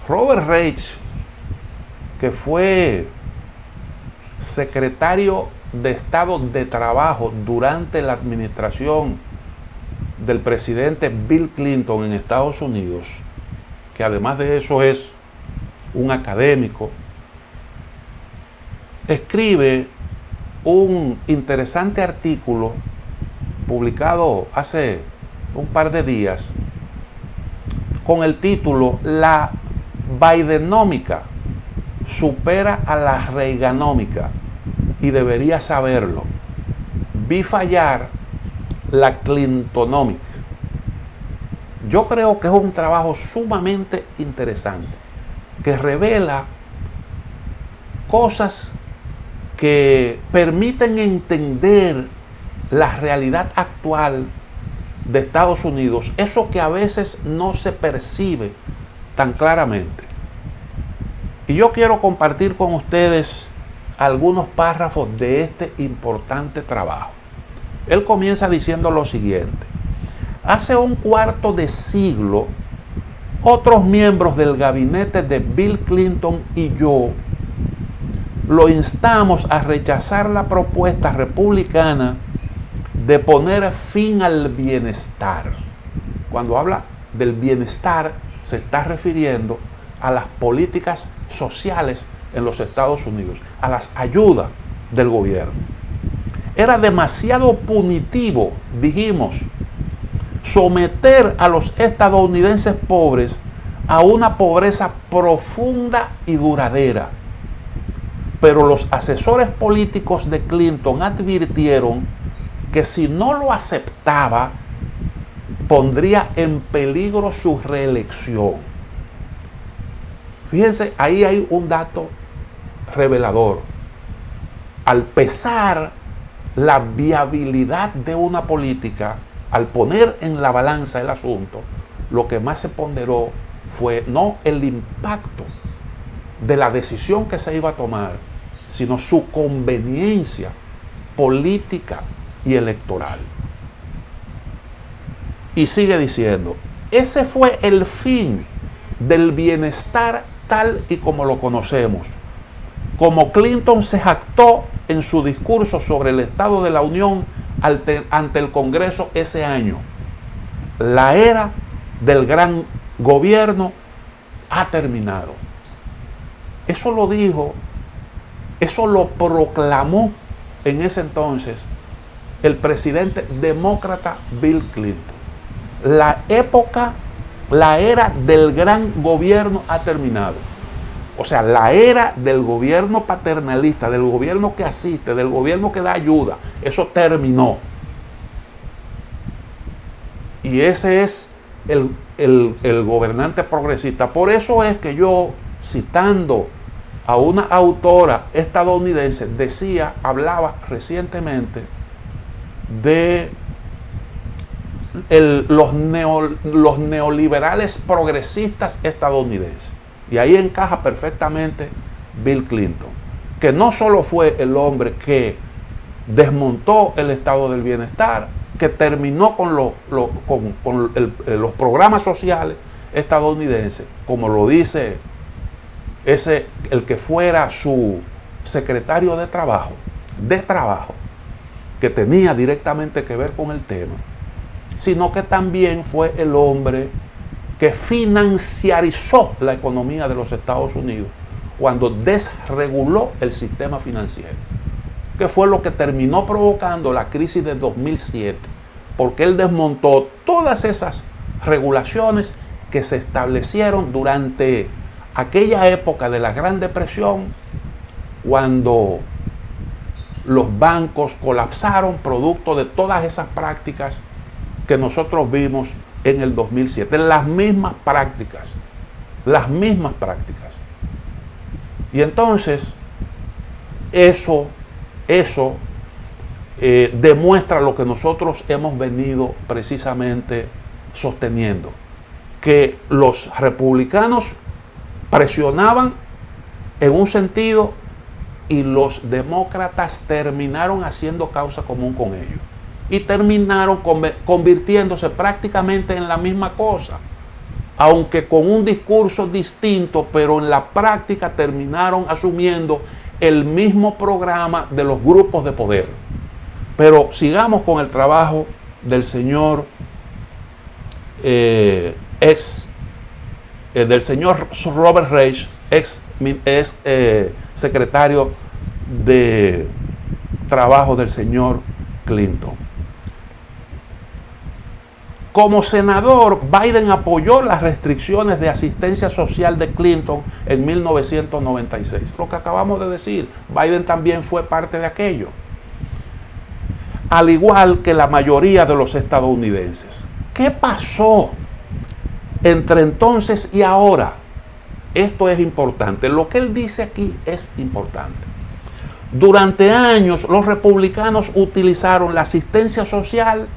Robert Reich, que fue secretario de Estado de Trabajo durante la administración del presidente Bill Clinton en Estados Unidos, que además de eso es un académico, escribe un interesante artículo publicado hace un par de días con el título "La Bidenómica supera a la Reaganómica y debería saberlo. Vi fallar la Clintonómica". Yo creo que es un trabajo sumamente interesante que revela cosas que permiten entender la realidad actual de Estados Unidos, eso que a veces no se percibe tan claramente. Y yo quiero compartir con ustedes algunos párrafos de este importante trabajo. Él comienza diciendo lo siguiente: hace un cuarto de siglo, otros miembros del gabinete de Bill Clinton y yo lo instamos a rechazar la propuesta republicana de poner fin al bienestar. Cuando habla del bienestar, se está refiriendo a las políticas sociales en los Estados Unidos, a las ayudas del gobierno. Era demasiado punitivo, dijimos, someter a los estadounidenses pobres a una pobreza profunda y duradera. Pero los asesores políticos de Clinton advirtieron que si no lo aceptaba, pondría en peligro su reelección. Fíjense, ahí hay un dato revelador. Al pesar la viabilidad de una política, al poner en la balanza el asunto, lo que más se ponderó fue no el impacto de la decisión que se iba a tomar, sino su conveniencia política y electoral. Y sigue diciendo: ese fue el fin del bienestar tal y como lo conocemos, como Clinton se jactó en su discurso sobre el Estado de la Unión ante el Congreso ese año. La era del gran gobierno ha terminado. Eso lo dijo, eso lo proclamó en ese entonces el presidente demócrata Bill Clinton. La era del gran gobierno ha terminado. O sea, la era del gobierno paternalista, del gobierno que asiste, del gobierno que da ayuda, eso terminó. Y ese es el gobernante progresista. Por eso es que yo, citando a una autora estadounidense, hablaba recientemente de los neoliberales progresistas estadounidenses. Y ahí encaja perfectamente Bill Clinton, que no solo fue el hombre que desmontó el estado del bienestar, que terminó con los programas sociales estadounidenses, como lo dice el que fuera su secretario de trabajo, que tenía directamente que ver con el tema, sino que también fue el hombre que financiarizó la economía de los Estados Unidos cuando desreguló el sistema financiero, que fue lo que terminó provocando la crisis de 2007, porque él desmontó todas esas regulaciones que se establecieron durante aquella época de la Gran Depresión, cuando los bancos colapsaron producto de todas esas prácticas que nosotros vimos en el 2007, las mismas prácticas. Y entonces eso demuestra lo que nosotros hemos venido precisamente sosteniendo, que los republicanos presionaban en un sentido y los demócratas terminaron haciendo causa común con ellos y terminaron convirtiéndose prácticamente en la misma cosa. aunque con un discurso distinto, pero en la práctica terminaron asumiendo el mismo programa de los grupos de poder. Pero sigamos con el trabajo del señor del señor Robert Reich, ex secretario de Trabajo del señor Clinton. Como senador, Biden apoyó las restricciones de asistencia social de Clinton en 1996. Lo que acabamos de decir, Biden también fue parte de aquello. Al igual que la mayoría de los estadounidenses. ¿Qué pasó entre entonces y ahora? Esto es importante. Lo que él dice aquí es importante. Durante años, los republicanos utilizaron la asistencia social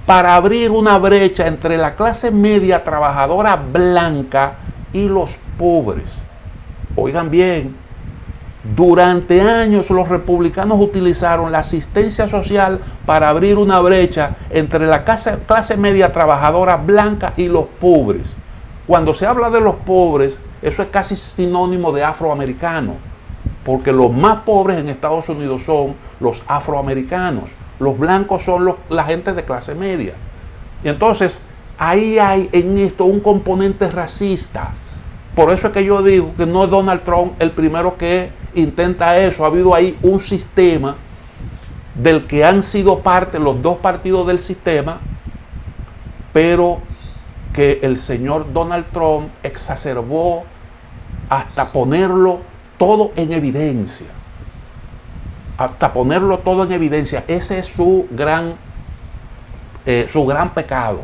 para abrir una brecha entre la clase media trabajadora blanca y los pobres. Oigan bien, durante años los republicanos utilizaron la asistencia social para abrir una brecha entre la clase media trabajadora blanca y los pobres. Cuando se habla de los pobres, eso es casi sinónimo de afroamericano, porque los más pobres en Estados Unidos son los afroamericanos. Los blancos son la gente de clase media. Y entonces, ahí hay en esto un componente racista. Por eso es que yo digo que no es Donald Trump el primero que intenta eso. Ha habido ahí un sistema del que han sido parte los dos partidos del sistema, pero que el señor Donald Trump exacerbó hasta ponerlo todo en evidencia. Hasta ponerlo todo en evidencia. Ese es su gran pecado,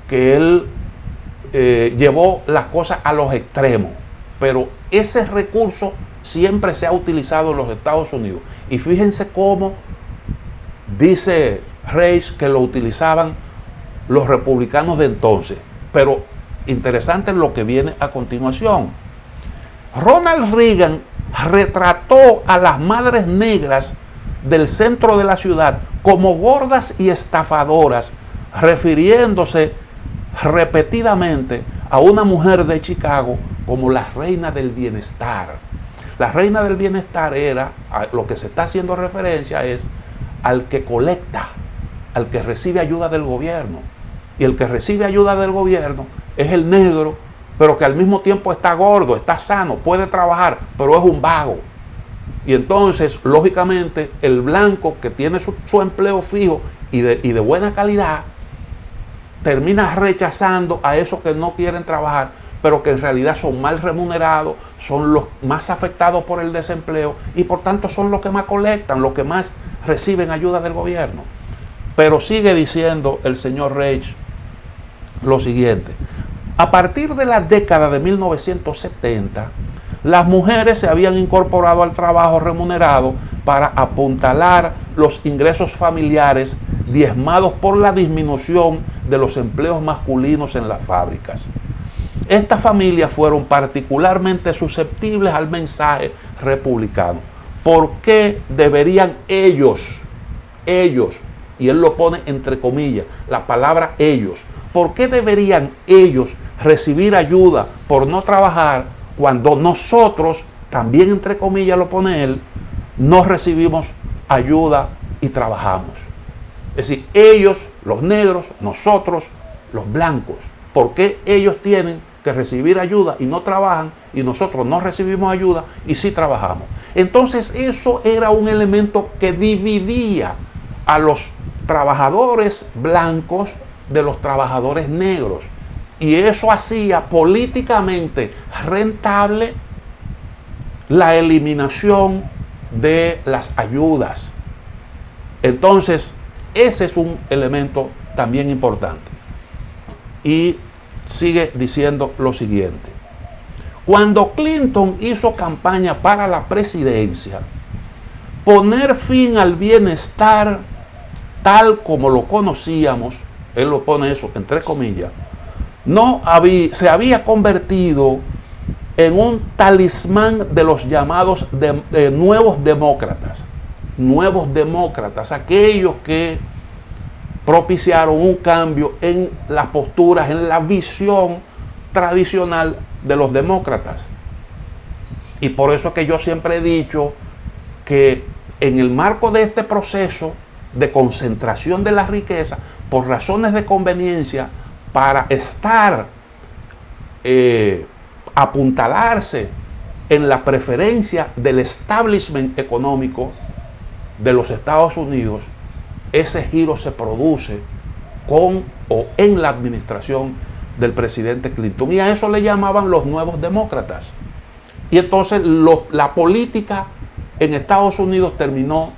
que él llevó las cosas a los extremos. Pero ese recurso siempre se ha utilizado en los Estados Unidos. Y fíjense cómo dice Reich que lo utilizaban los republicanos de entonces. Pero interesante lo que viene a continuación. Ronald Reagan retrató a las madres negras del centro de la ciudad como gordas y estafadoras, refiriéndose repetidamente a una mujer de Chicago como la reina del bienestar. La reina del bienestar era, lo que se está haciendo referencia es al que colecta, al que recibe ayuda del gobierno. Y el que recibe ayuda del gobierno es el negro, pero que al mismo tiempo está gordo, está sano, puede trabajar, pero es un vago. Y entonces, lógicamente, el blanco que tiene su empleo fijo y de buena calidad, termina rechazando a esos que no quieren trabajar, pero que en realidad son mal remunerados, son los más afectados por el desempleo y por tanto son los que más colectan, los que más reciben ayuda del gobierno. Pero sigue diciendo el señor Reich lo siguiente: a partir de la década de 1970, las mujeres se habían incorporado al trabajo remunerado para apuntalar los ingresos familiares diezmados por la disminución de los empleos masculinos en las fábricas. Estas familias fueron particularmente susceptibles al mensaje republicano. ¿Por qué deberían ellos, y él lo pone entre comillas, la palabra ellos, ¿por qué deberían ellos recibir ayuda por no trabajar cuando nosotros, también entre comillas lo pone él, no recibimos ayuda y trabajamos? Es decir, ellos, los negros, nosotros, los blancos, ¿por qué ellos tienen que recibir ayuda y no trabajan y nosotros no recibimos ayuda y sí trabajamos? Entonces eso era un elemento que dividía a los trabajadores blancos de los trabajadores negros, y eso hacía políticamente rentable la eliminación de las ayudas. Entonces ese es un elemento también importante. Y sigue diciendo lo siguiente: cuando Clinton hizo campaña para la presidencia, poner fin al bienestar tal como lo conocíamos, él lo pone eso entre comillas, se había convertido en un talismán de los llamados nuevos demócratas. Nuevos demócratas, aquellos que propiciaron un cambio en las posturas, en la visión tradicional de los demócratas. Y por eso es que yo siempre he dicho que en el marco de este proceso de concentración de la riqueza, por razones de conveniencia, para apuntalarse en la preferencia del establishment económico de los Estados Unidos, ese giro se produce con o en la administración del presidente Clinton. Y a eso le llamaban los nuevos demócratas. Y entonces la política en Estados Unidos terminó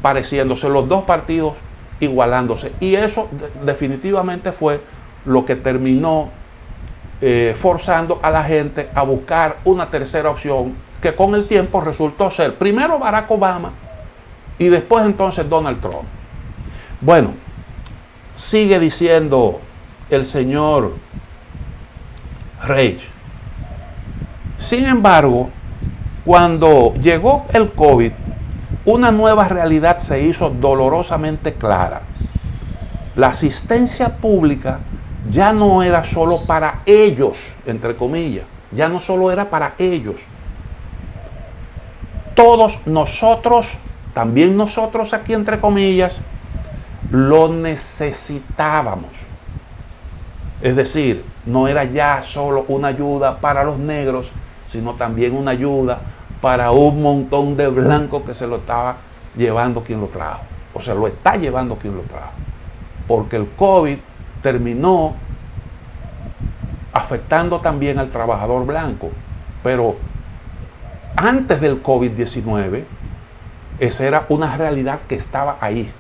pareciéndose, los dos partidos igualándose. Y eso definitivamente fue lo que terminó forzando a la gente a buscar una tercera opción, que con el tiempo resultó ser primero Barack Obama y después entonces Donald Trump. Bueno, sigue diciendo el señor Reich. Sin embargo, cuando llegó el COVID, una nueva realidad se hizo dolorosamente clara. La asistencia pública ya no era solo para ellos, entre comillas, ya no solo era para ellos. Todos nosotros, también nosotros aquí entre comillas, lo necesitábamos. Es decir, no era ya solo una ayuda para los negros, sino también una ayuda para un montón de blancos que se lo estaba llevando quien lo trajo. O se lo está llevando quien lo trajo. Porque el COVID terminó afectando también al trabajador blanco. Pero antes del COVID-19, esa era una realidad que estaba ahí.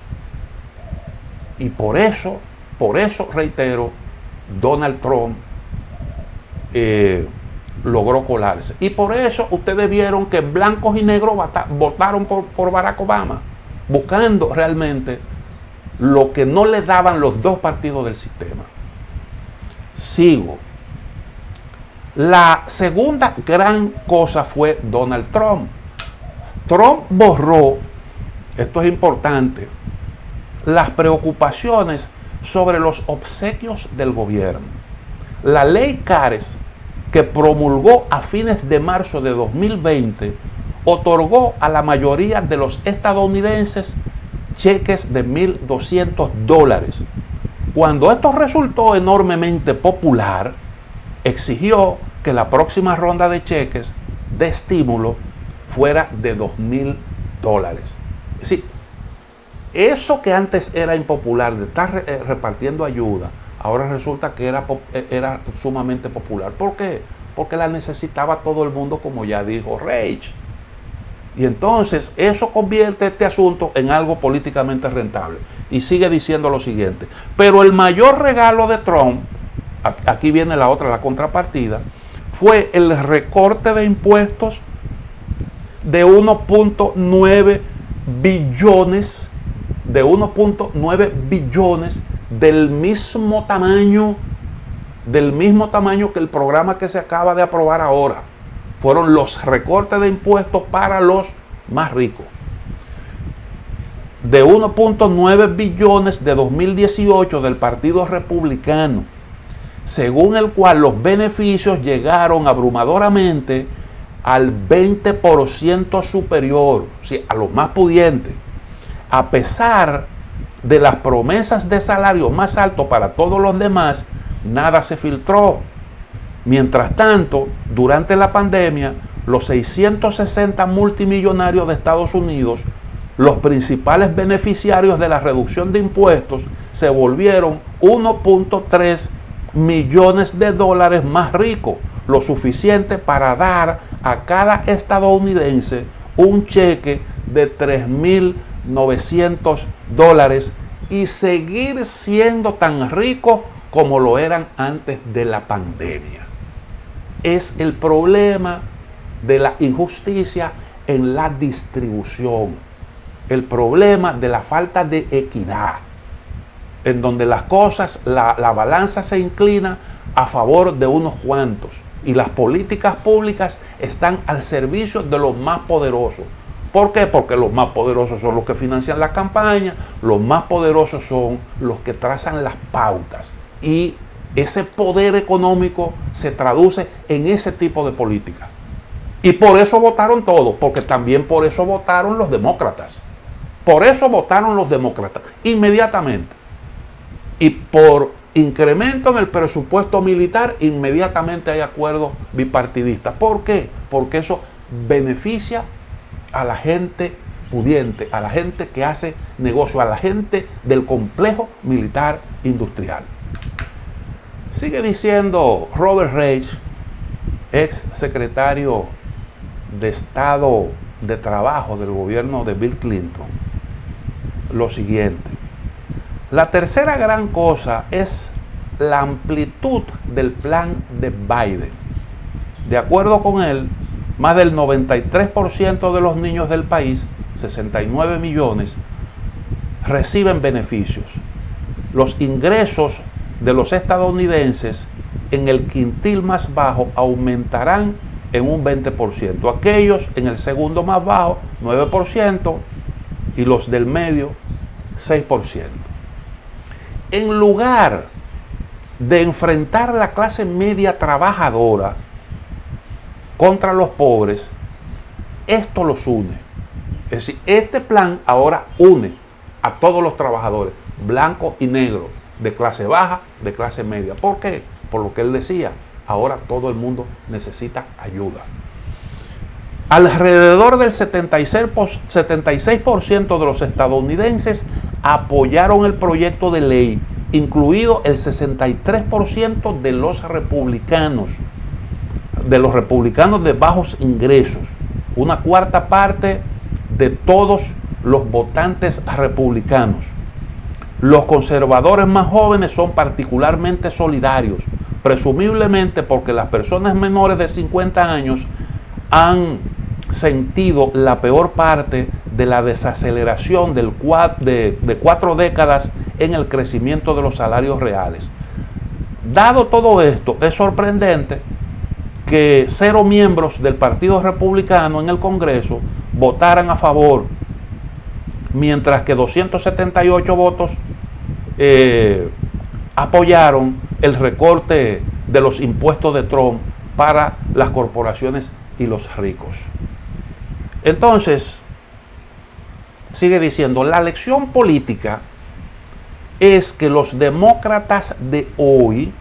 Y por eso reitero, Donald Trump logró colarse. Y por eso ustedes vieron que blancos y negros votaron por Barack Obama, buscando realmente lo que no le daban los dos partidos del sistema. Sigo. La segunda gran cosa fue Donald Trump. Trump borró, esto es importante, las preocupaciones sobre los obsequios del gobierno. La ley Cares, que promulgó a fines de marzo de 2020, otorgó a la mayoría de los estadounidenses cheques de $1,200. Cuando esto resultó enormemente popular, exigió que la próxima ronda de cheques de estímulo fuera de $2,000. Es decir, eso que antes era impopular de estar repartiendo ayuda, ahora resulta que era sumamente popular. ¿Por qué? Porque la necesitaba todo el mundo, como ya dijo Reich. Y entonces eso convierte este asunto en algo políticamente rentable. Y sigue diciendo lo siguiente. Pero el mayor regalo de Trump, aquí viene la contrapartida, fue el recorte de impuestos de 1.9 billones, del mismo tamaño que el programa que se acaba de aprobar ahora. Fueron los recortes de impuestos para los más ricos. De 1.9 billones de 2018 del Partido Republicano, según el cual los beneficios llegaron abrumadoramente al 20% superior, o sea, a los más pudientes. A pesar de las promesas de salario más alto para todos los demás, nada se filtró. Mientras tanto, durante la pandemia, los 660 multimillonarios de Estados Unidos, los principales beneficiarios de la reducción de impuestos, se volvieron 1.3 millones de dólares más ricos, lo suficiente para dar a cada estadounidense un cheque de $3,900 y seguir siendo tan ricos como lo eran antes de la pandemia. Es el problema de la injusticia en la distribución, el problema de la falta de equidad, en donde las cosas, la balanza se inclina a favor de unos cuantos y las políticas públicas están al servicio de los más poderosos. ¿Por qué? Porque los más poderosos son los que financian la campaña, los más poderosos son los que trazan las pautas y ese poder económico se traduce en ese tipo de política. Y por eso votaron todos, porque también por eso votaron los demócratas. Por eso votaron los demócratas, inmediatamente. Y por incremento en el presupuesto militar, inmediatamente hay acuerdos bipartidistas. ¿Por qué? Porque eso beneficia a la gente pudiente, a la gente que hace negocio, a la gente del complejo militar industrial. Sigue diciendo Robert Reich, ex secretario de Estado de Trabajo del gobierno de Bill Clinton, lo siguiente: la tercera gran cosa es la amplitud del plan de Biden. De acuerdo con él, más del 93% de los niños del país, 69 millones, reciben beneficios. Los ingresos de los estadounidenses en el quintil más bajo aumentarán en un 20%. Aquellos en el segundo más bajo, 9%, y los del medio, 6%. En lugar de enfrentar la clase media trabajadora contra los pobres, esto los une. Es decir, este plan ahora une a todos los trabajadores, blancos y negros, de clase baja, de clase media. ¿Por qué? Por lo que él decía, ahora todo el mundo necesita ayuda. Alrededor del 76% de los estadounidenses apoyaron el proyecto de ley, incluido el 63% de los republicanos de bajos ingresos. Una cuarta parte de todos los votantes republicanos. Los conservadores más jóvenes son particularmente solidarios, presumiblemente porque las personas menores de 50 años han sentido la peor parte de la desaceleración de 4 décadas en el crecimiento de los salarios reales. Dado todo esto, es sorprendente que 0 miembros del Partido Republicano en el Congreso votaran a favor, mientras que 278 votos apoyaron el recorte de los impuestos de Trump para las corporaciones y los ricos. Entonces, sigue diciendo, la lección política es que los demócratas de hoy,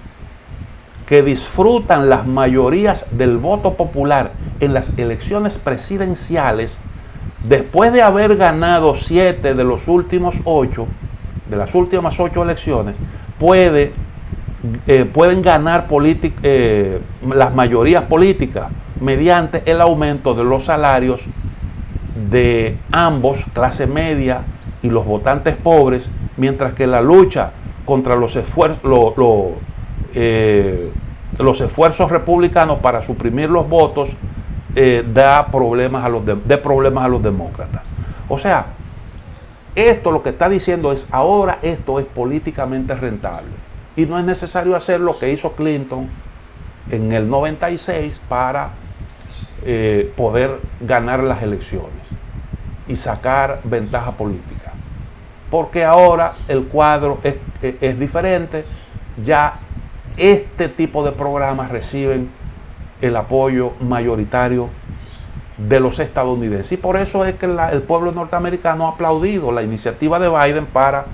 que disfrutan las mayorías del voto popular en las elecciones presidenciales, después de haber ganado 7 de los últimos 8, de las últimas 8 elecciones, pueden ganar las mayorías políticas mediante el aumento de los salarios de ambos, clase media y los votantes pobres, mientras que la lucha contra los esfuerzos republicanos para suprimir los votos da problemas a los demócratas. O sea, esto lo que está diciendo es, ahora esto es políticamente rentable y no es necesario hacer lo que hizo Clinton en el 96 para poder ganar las elecciones y sacar ventaja política, porque ahora el cuadro es diferente. Ya este tipo de programas reciben el apoyo mayoritario de los estadounidenses, y por eso es que el pueblo norteamericano ha aplaudido la iniciativa de Biden para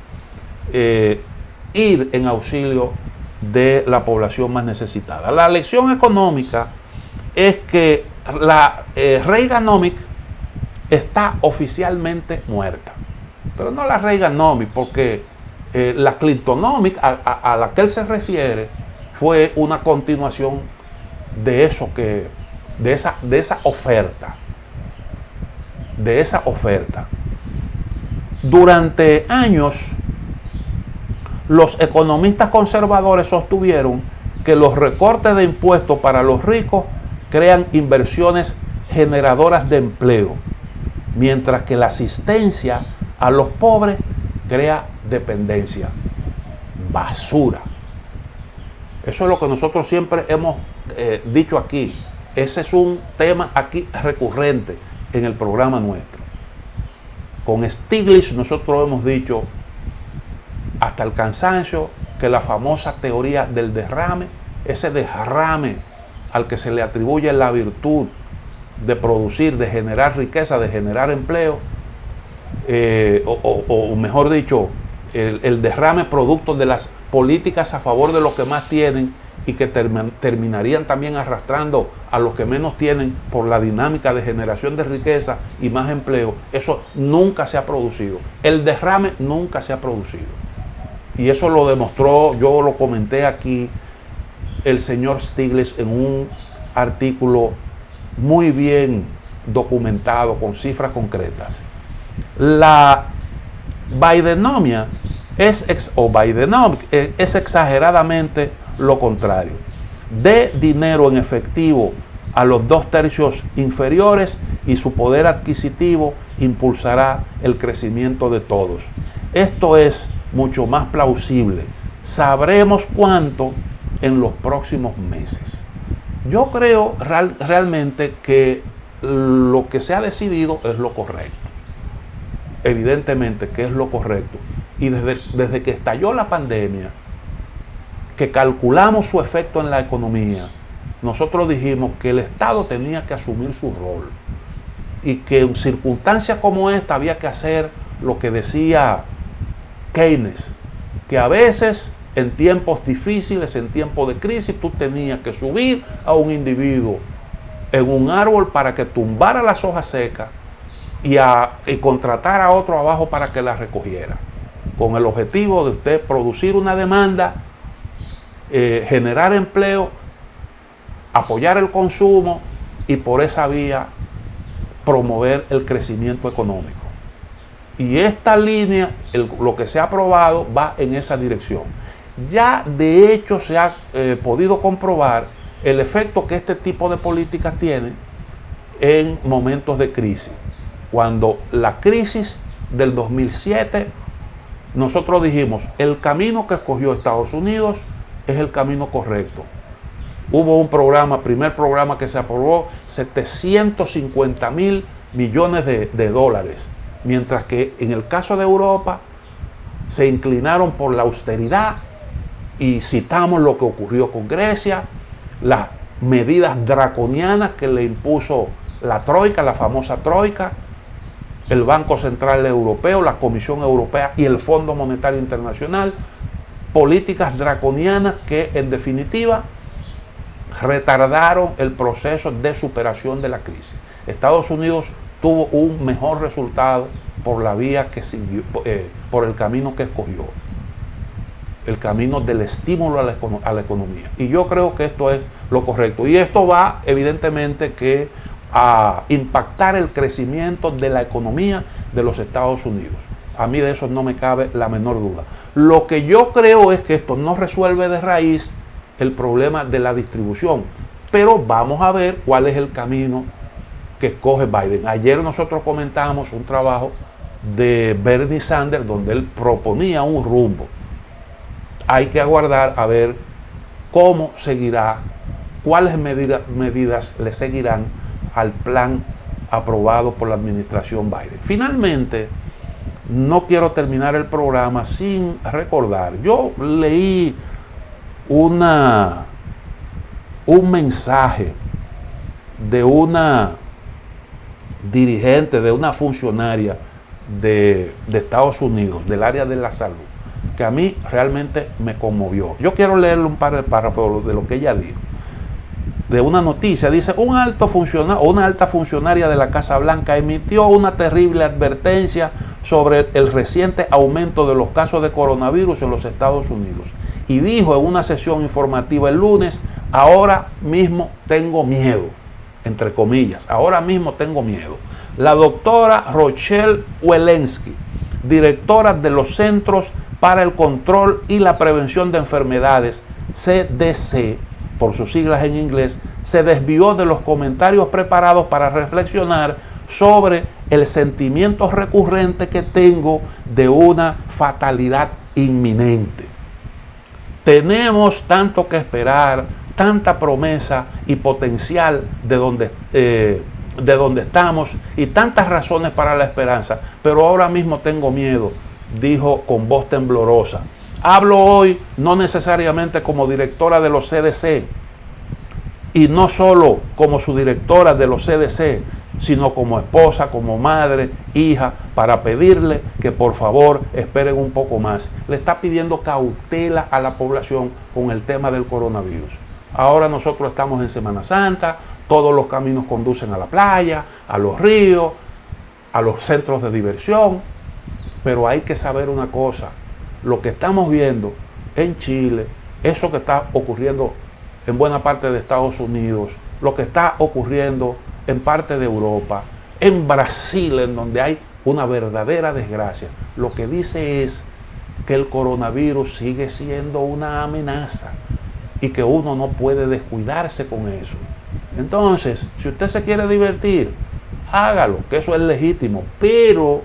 ir en auxilio de la población más necesitada. La lección económica es que la Reaganomics está oficialmente muerta, pero no la Reaganomics, porque la Clintonomics a la que él se refiere fue una continuación de eso de esa oferta. Durante años, los economistas conservadores sostuvieron que los recortes de impuestos para los ricos crean inversiones generadoras de empleo, mientras que la asistencia a los pobres crea dependencia. Basura. Eso es lo que nosotros siempre hemos dicho aquí. Ese es un tema aquí recurrente en el programa nuestro. Con Stiglitz nosotros hemos dicho hasta el cansancio que la famosa teoría del derrame, ese derrame al que se le atribuye la virtud de producir, de generar riqueza, de generar empleo, o mejor dicho, el derrame producto de las políticas a favor de los que más tienen y que terminarían también arrastrando a los que menos tienen por la dinámica de generación de riqueza y más empleo. Eso nunca se ha producido. El derrame nunca se ha producido. Y eso lo demostró, yo lo comenté aquí, el señor Stiglitz en un artículo muy bien documentado con cifras concretas. La Bidenomia es exageradamente lo contrario. Dé dinero en efectivo a los 2/3 inferiores y su poder adquisitivo impulsará el crecimiento de todos. Esto es mucho más plausible. Sabremos cuánto en los próximos meses. Yo creo realmente que lo que se ha decidido es lo correcto. Evidentemente que es lo correcto. Y desde que estalló la pandemia, que calculamos su efecto en la economía, nosotros dijimos que el Estado tenía que asumir su rol y que en circunstancias como esta había que hacer lo que decía Keynes, que a veces en tiempos difíciles, en tiempos de crisis, tú tenías que subir a un individuo en un árbol para que tumbara las hojas secas y contratar a otro abajo para que las recogiera, con el objetivo de usted producir una demanda, generar empleo, apoyar el consumo y por esa vía promover el crecimiento económico. Y esta línea, lo que se ha aprobado, va en esa dirección. Ya de hecho se ha podido comprobar el efecto que este tipo de políticas tiene en momentos de crisis. Cuando la crisis del 2007, nosotros dijimos, el camino que escogió Estados Unidos es el camino correcto. Hubo un programa, primer programa que se aprobó, 750.000 millones de dólares. Mientras que en el caso de Europa se inclinaron por la austeridad y citamos lo que ocurrió con Grecia, las medidas draconianas que le impuso la Troika, la famosa Troika, el Banco Central Europeo, la Comisión Europea y el Fondo Monetario Internacional, políticas draconianas que en definitiva retardaron el proceso de superación de la crisis. Estados Unidos tuvo un mejor resultado por la vía que siguió, por el camino que escogió, el camino del estímulo a la economía. Y yo creo que esto es lo correcto. Y esto va evidentemente que a impactar el crecimiento de la economía de los Estados Unidos. A mí de eso no me cabe la menor duda. Lo que yo creo es que esto no resuelve de raíz el problema de la distribución, pero vamos a ver cuál es el camino que escoge Biden. Ayer nosotros comentamos un trabajo de Bernie Sanders donde él proponía un rumbo. Hay que aguardar a ver cómo seguirá, cuáles medidas le seguirán al plan aprobado por la administración Biden. Finalmente, no quiero terminar el programa sin recordar. Yo leí un mensaje de una dirigente, de una funcionaria de Estados Unidos, del área de la salud, que a mí realmente me conmovió. Yo quiero leerle un par de párrafos de lo que ella dijo. De una noticia, dice, una alta funcionaria de la Casa Blanca emitió una terrible advertencia sobre el reciente aumento de los casos de coronavirus en los Estados Unidos. Y dijo en una sesión informativa el lunes, ahora mismo tengo miedo, entre comillas, ahora mismo tengo miedo. La doctora Rochelle Walensky, directora de los Centros para el Control y la Prevención de Enfermedades, CDC, por sus siglas en inglés, se desvió de los comentarios preparados para reflexionar sobre el sentimiento recurrente que tengo de una fatalidad inminente. Tenemos tanto que esperar, tanta promesa y potencial de donde estamos y tantas razones para la esperanza, pero ahora mismo tengo miedo, dijo con voz temblorosa. Hablo hoy no necesariamente como directora de los CDC, y no solo como su directora de los CDC, sino como esposa, como madre, hija, para pedirle que por favor esperen un poco más. Le está pidiendo cautela a la población con el tema del coronavirus. Ahora nosotros estamos en Semana Santa, todos los caminos conducen a la playa, a los ríos, a los centros de diversión, pero hay que saber una cosa, lo que estamos viendo en Chile, eso que está ocurriendo en buena parte de Estados Unidos, lo que está ocurriendo en parte de Europa, en Brasil, en donde hay una verdadera desgracia, lo que dice es que el coronavirus sigue siendo una amenaza y que uno no puede descuidarse con eso. Entonces, si usted se quiere divertir, hágalo, que eso es legítimo, pero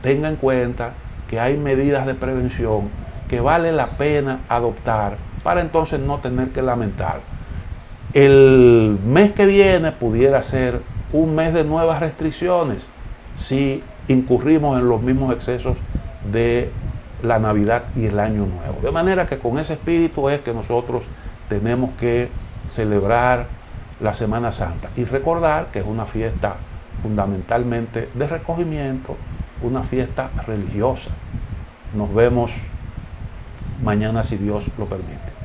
tenga en cuenta que hay medidas de prevención que vale la pena adoptar para entonces no tener que lamentar. El mes que viene pudiera ser un mes de nuevas restricciones si incurrimos en los mismos excesos de la Navidad y el Año Nuevo. De manera que con ese espíritu es que nosotros tenemos que celebrar la Semana Santa y recordar que es una fiesta fundamentalmente de recogimiento, una fiesta religiosa. Nos vemos mañana si Dios lo permite.